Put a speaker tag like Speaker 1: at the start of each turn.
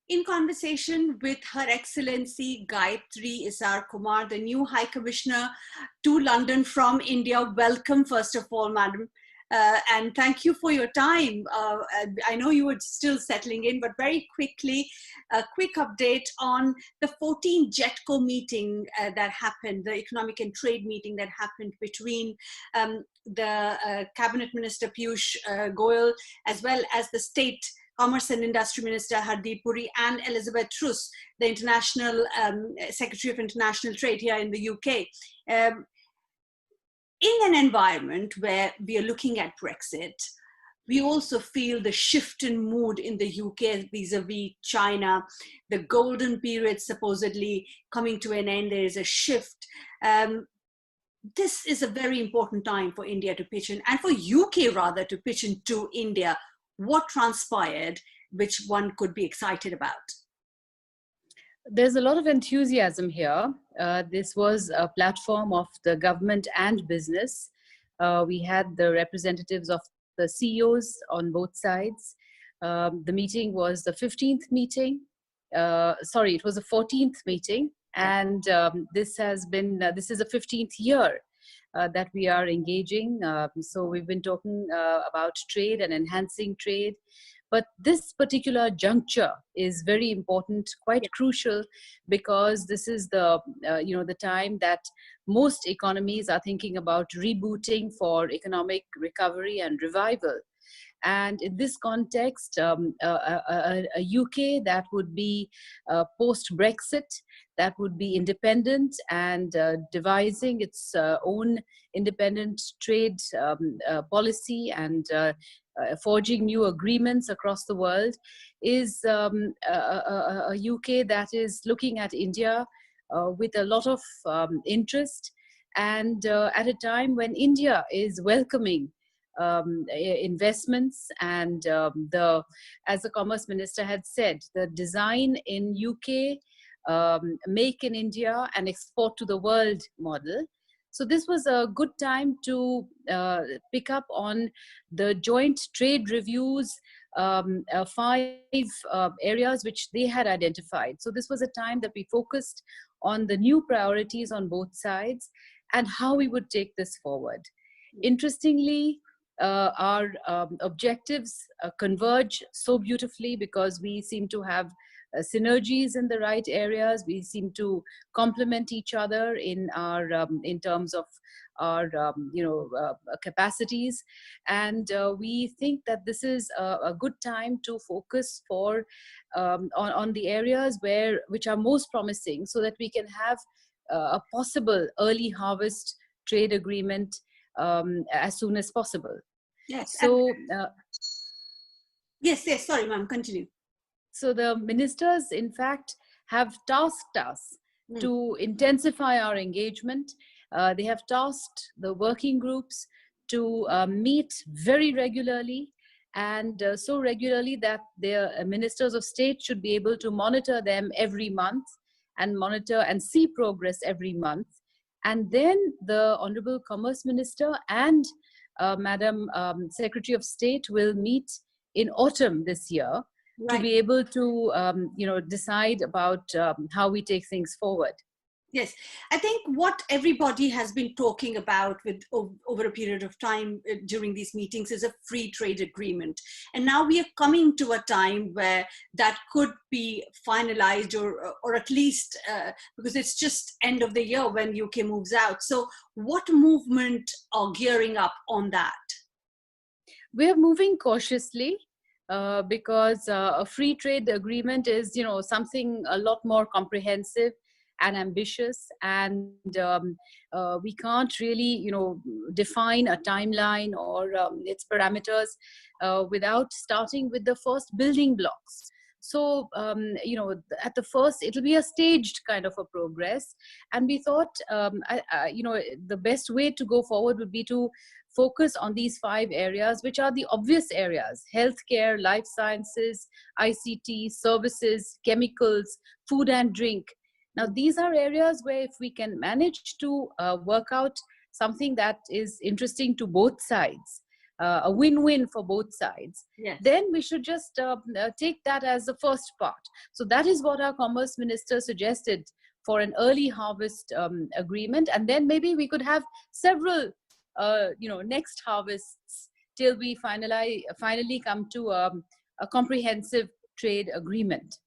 Speaker 1: in conversation with Her Excellency Gayatri Isar Kumar, the new High Commissioner to London from India. Welcome, first of all, Madam. And thank you for your time. I know you were still settling in, but very quickly, a quick update on the 14th JETCO meeting that happened, the economic and trade meeting that happened between the Cabinet Minister Piyush Goyal, as well as the State Commerce and Industry Minister Hardeep Puri and Elizabeth Truss, the International Secretary of International Trade here in the UK. In an environment where we are looking at Brexit, we also feel the shift in mood in the UK vis-a-vis China, the golden period supposedly coming to an end. There is a shift. This is a very important time for India to pitch in, and for UK rather to pitch into India. What transpired, which one could be excited about?
Speaker 2: There's a lot of enthusiasm here. This was a platform of the government and business. We had the representatives of the CEOs on both sides. The meeting was the 15th meeting. Sorry, it was the 14th meeting. And this is the 15th year that we are engaging. So we've been talking about trade and enhancing trade. But this particular juncture is very important, quite crucial, because this is the the time that most economies are thinking about rebooting for economic recovery and revival. And in this context, a UK that would be post-Brexit, that would be independent and devising its own independent trade policy and forging new agreements across the world, is a UK that is looking at India with a lot of interest, and at a time when India is welcoming investments and as the Commerce Minister had said, the design in UK, make in India and export to the world model. So this was a good time to pick up on the joint trade reviews, 5 areas which they had identified. So this was a time that we focused on the new priorities on both sides and how we would take this forward. Interestingly, our objectives converge so beautifully because we seem to have synergies in the right areas. We seem to complement each other in our in terms of our capacities, and we think that this is a good time to focus for on the areas which are most promising, so that we can have a possible early harvest trade agreement as soon as possible.
Speaker 1: Yes.
Speaker 2: So
Speaker 1: yes, sorry, ma'am, continue.
Speaker 2: So the ministers, in fact, have tasked us to intensify our engagement. They have tasked the working groups to meet very regularly, and so regularly that their ministers of state should be able to monitor them every month and monitor and see progress every month. And then the Honorable Commerce Minister and Madam Secretary of State will meet in autumn this year, right, to be able to decide about how we take things forward.
Speaker 1: Yes, I think what everybody has been talking about over a period of time during these meetings is a free trade agreement. And now we are coming to a time where that could be finalized, or at least because it's just end of the year when UK moves out. So what movement are gearing up on that?
Speaker 2: We're moving cautiously. Because a free trade agreement is, something a lot more comprehensive and ambitious, and we can't really, define a timeline or its parameters without starting with the first building blocks. So, at the first, it'll be a staged kind of a progress. And we thought, the best way to go forward would be to focus on these 5 areas, which are the obvious areas: healthcare, life sciences, ICT, services, chemicals, food and drink. Now, these are areas where if we can manage to work out something that is interesting to both sides, a win-win for both sides,
Speaker 1: Yes.
Speaker 2: then we should just take that as the first part. So that is what our Commerce Minister suggested for an early harvest agreement, and then maybe we could have several, next harvests till we finally come to a comprehensive trade agreement.